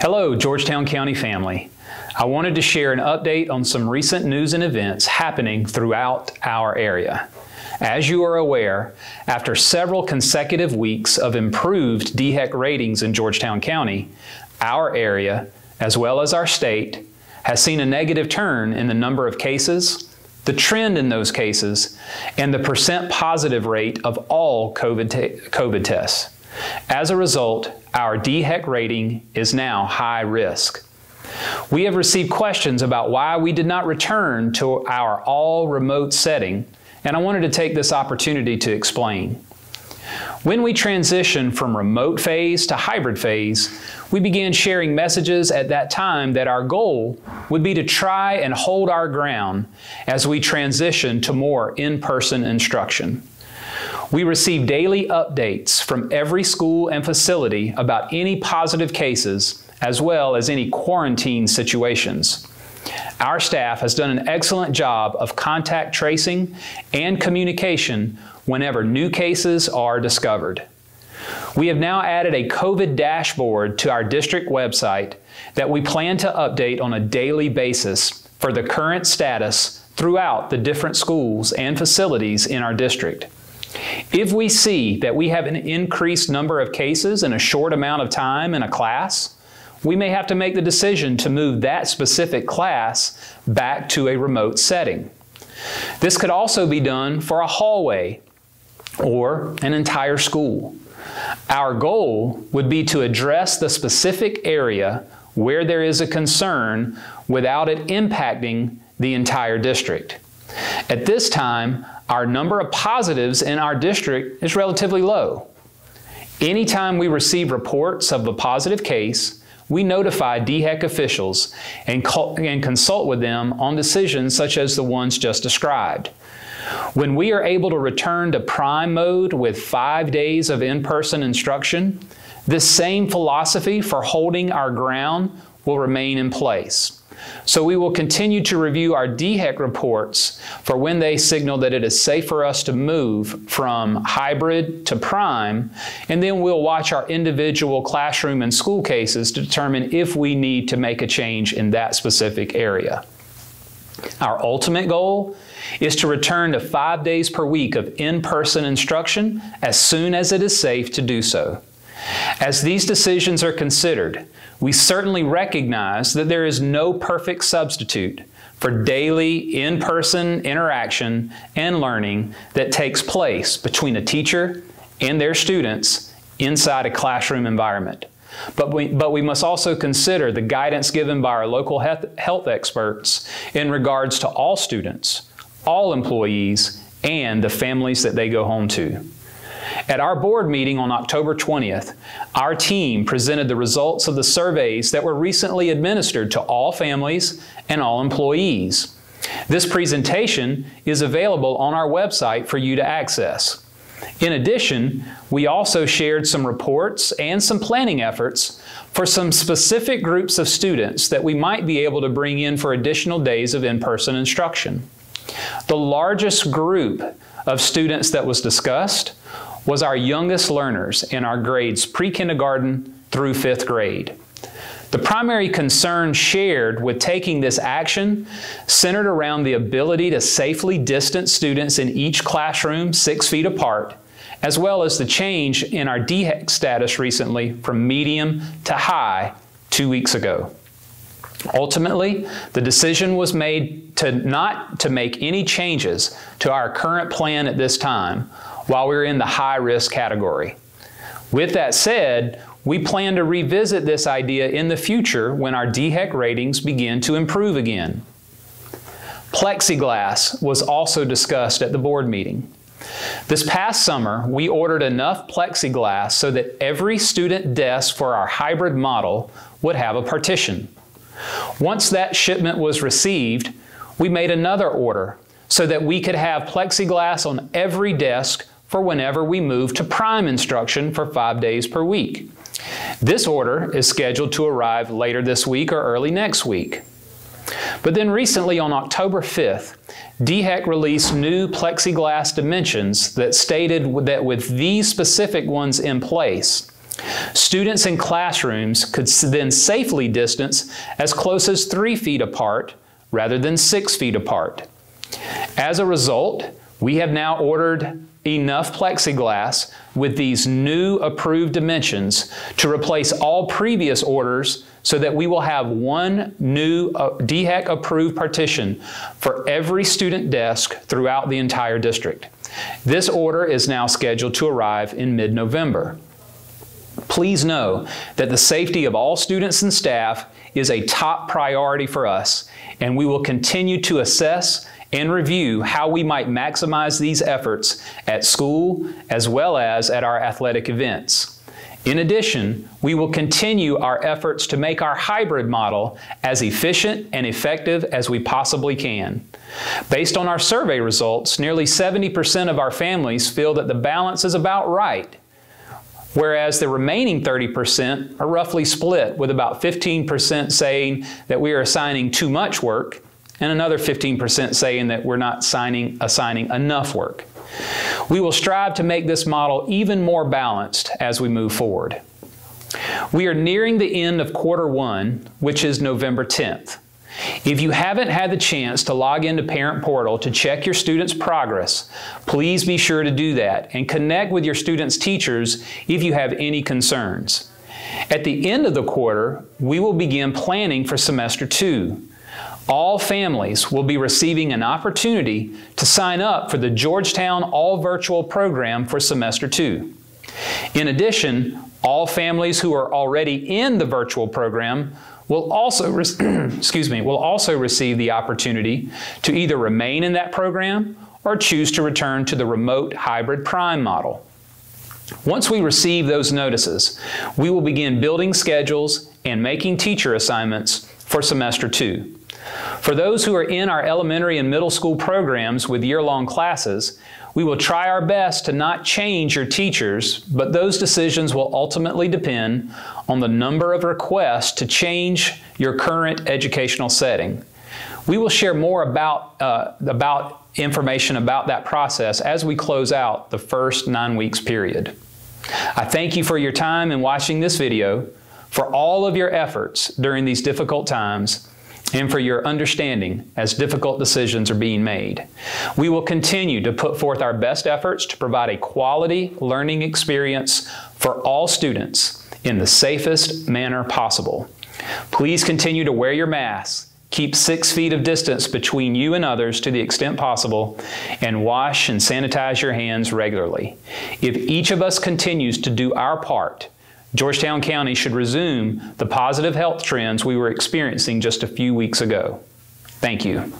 Hello, Georgetown County family. I wanted to share an update on some recent news and events happening throughout our area. As you are aware, after several consecutive weeks of improved DHEC ratings in Georgetown County, our area, as well as our state, has seen a negative turn in the number of cases, the trend in those cases, and the percent positive rate of all COVID tests. As a result, our DHEC rating is now high risk. We have received questions about why we did not return to our all-remote setting, and I wanted to take this opportunity to explain. When we transitioned from remote phase to hybrid phase, we began sharing messages at that time that our goal would be to try and hold our ground as we transition to more in-person instruction. We receive daily updates from every school and facility about any positive cases, as well as any quarantine situations. Our staff has done an excellent job of contact tracing and communication whenever new cases are discovered. We have now added a COVID dashboard to our district website that we plan to update on a daily basis for the current status throughout the different schools and facilities in our district. If we see that we have an increased number of cases in a short amount of time in a class, we may have to make the decision to move that specific class back to a remote setting. This could also be done for a hallway or an entire school. Our goal would be to address the specific area where there is a concern without it impacting the entire district. At this time, our number of positives in our district is relatively low. Anytime we receive reports of a positive case, we notify DHEC officials and consult with them on decisions such as the ones just described. When we are able to return to prime mode with 5 days of in-person instruction, this same philosophy for holding our ground will remain in place. So we will continue to review our DHEC reports for when they signal that it is safe for us to move from hybrid to prime, and then we'll watch our individual classroom and school cases to determine if we need to make a change in that specific area. Our ultimate goal is to return to 5 days per week of in-person instruction as soon as it is safe to do so. As these decisions are considered, we certainly recognize that there is no perfect substitute for daily in-person interaction and learning that takes place between a teacher and their students inside a classroom environment. But we must also consider the guidance given by our local health experts in regards to all students, all employees, and the families that they go home to. At our board meeting on October 20th, our team presented the results of the surveys that were recently administered to all families and all employees. This presentation is available on our website for you to access. In addition, we also shared some reports and some planning efforts for some specific groups of students that we might be able to bring in for additional days of in-person instruction. The largest group of students that was discussed was our youngest learners in our grades pre-kindergarten through 5th grade. The primary concern shared with taking this action centered around the ability to safely distance students in each classroom 6 feet apart, as well as the change in our DHEC status recently from medium to high 2 weeks ago. Ultimately, the decision was made not to make any changes to our current plan at this time while we're in the high-risk category. With that said, we plan to revisit this idea in the future when our DHEC ratings begin to improve again. Plexiglass was also discussed at the board meeting. This past summer, we ordered enough plexiglass so that every student desk for our hybrid model would have a partition. Once that shipment was received, we made another order so that we could have plexiglass on every desk for whenever we move to prime instruction for 5 days per week. This order is scheduled to arrive later this week or early next week. But then recently on October 5th, DHEC released new plexiglass dimensions that stated that with these specific ones in place, Students in classrooms could then safely distance as close as 3 feet apart rather than 6 feet apart. As a result, we have now ordered enough plexiglass with these new approved dimensions to replace all previous orders so that we will have one new DHEC approved partition for every student desk throughout the entire district. This order is now scheduled to arrive in mid-November. Please know that the safety of all students and staff is a top priority for us, and we will continue to assess and review how we might maximize these efforts at school as well as at our athletic events. In addition, we will continue our efforts to make our hybrid model as efficient and effective as we possibly can. Based on our survey results, nearly 70% of our families feel that the balance is about right, whereas the remaining 30% are roughly split, with about 15% saying that we are assigning too much work and another 15% saying that we're not assigning enough work. We will strive to make this model even more balanced as we move forward. We are nearing the end of quarter one, which is November 10th. If you haven't had the chance to log into Parent Portal to check your students' progress, please be sure to do that and connect with your students' teachers if you have any concerns. At the end of the quarter, we will begin planning for semester 2. All families will be receiving an opportunity to sign up for the Georgetown All-Virtual program for semester 2. In addition, all families who are already in the virtual program will also receive the opportunity to either remain in that program or choose to return to the remote hybrid prime model. Once we receive those notices, we will begin building schedules and making teacher assignments for semester 2. For those who are in our elementary and middle school programs with year-long classes, we will try our best to not change your teachers, but those decisions will ultimately depend on the number of requests to change your current educational setting. We will share more about information about that process as we close out the first 9 weeks period. I thank you for your time in watching this video, for all of your efforts during these difficult times, and for your understanding as difficult decisions are being made. We will continue to put forth our best efforts to provide a quality learning experience for all students in the safest manner possible. Please continue to wear your masks, keep 6 feet of distance between you and others to the extent possible, and wash and sanitize your hands regularly. If each of us continues to do our part, Georgetown County should resume the positive health trends we were experiencing just a few weeks ago. Thank you.